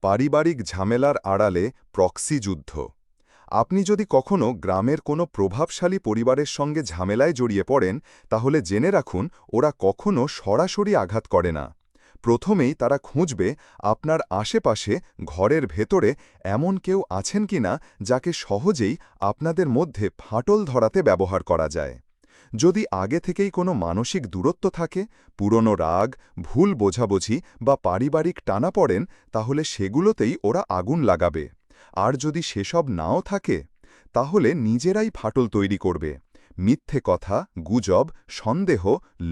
পারিবারিক ঝামেলার আড়ালে প্রক্সি যুদ্ধ। আপনি যদি কখনো গ্রামের কোনো প্রভাবশালী পরিবারের সঙ্গে ঝামেলায় জড়িয়ে পড়েন, তাহলে জেনে রাখুন ওরা কখনো সরাসরি আঘাত করে না। প্রথমেই তারা খুঁজবে আপনার আশেপাশে ঘরের ভেতরে এমন কেউ আছেন কিনা যাকে সহজেই আপনাদের মধ্যে ফাটল ধরাতে ব্যবহার করা যায়। যদি আগে থেকেই কোনো মানসিক দূরত্ব থাকে, পুরনো রাগ, ভুল বোঝাবুঝি বা পারিবারিক টানাপড়েন, তাহলে সেগুলোতেই ওরা আগুন লাগাবে। আর যদি সেসব নাও থাকে, তাহলে নিজেরাই ফাটল তৈরি করবে। মিথ্যে কথা, গুজব, সন্দেহ,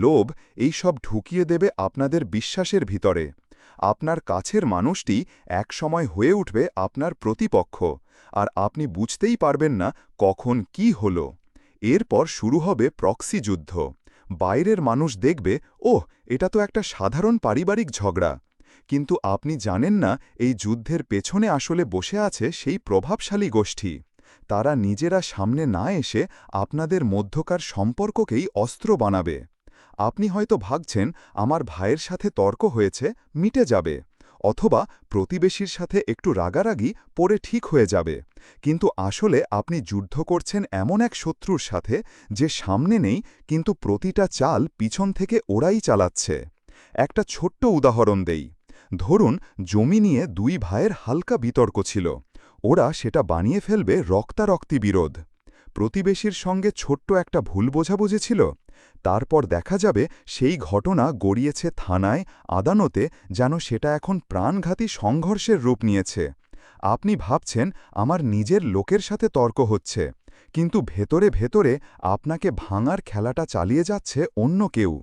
লোভ এইসব ঢুকিয়ে দেবে আপনাদের বিশ্বাসের ভিতরে। আপনার কাছের মানুষটি একসময় হয়ে উঠবে আপনার প্রতিপক্ষ, আর আপনি বুঝতেই পারবেন না কখন কি হলো। এরপর শুরু হবে প্রক্সি যুদ্ধ। বাইরের মানুষ দেখবে, ওহ, এটা তো একটা সাধারণ পারিবারিক ঝগড়া। কিন্তু আপনি জানেন না এই যুদ্ধের পেছনে আসলে বসে আছে সেই প্রভাবশালী গোষ্ঠী। তারা নিজেরা সামনে না এসে আপনাদের মধ্যকার সম্পর্ককেই অস্ত্র বানাবে। আপনি হয়তো ভাবছেন আমার ভাইয়ের সাথে তর্ক হয়েছে, মিটে যাবে, অথবা প্রতিবেশীর সাথে একটু রাগারাগি পরে ঠিক হয়ে যাবে। কিন্তু আসলে আপনি যুদ্ধ করছেন এমন এক শত্রুর সাথে যে সামনে নেই, কিন্তু প্রতিটা চাল পিছন থেকে ওরাই চালাচ্ছে। একটা ছোট্ট উদাহরণ দেই। ধরুন, জমি নিয়ে দুই ভাইয়ের হালকা বিতর্ক ছিল। ওরা সেটা বানিয়ে ফেলবে রক্তারক্তি বিরোধ। প্রতিবেশীর সঙ্গে ছোট্ট একটা ভুল বোঝাবুঝি ছিল। তারপর দেখা যাবে সেই ঘটনা গড়িয়েছে থানায়, আদালতে, যেন সেটা এখন প্রাণঘাতী সংঘর্ষের রূপ নিয়েছে। আপনি ভাবছেন আমার নিজের লোকের সাথে তর্ক হচ্ছে, কিন্তু ভেতরে ভেতরে আপনাকে ভাঙার খেলাটা চালিয়ে যাচ্ছে অন্য কেউ।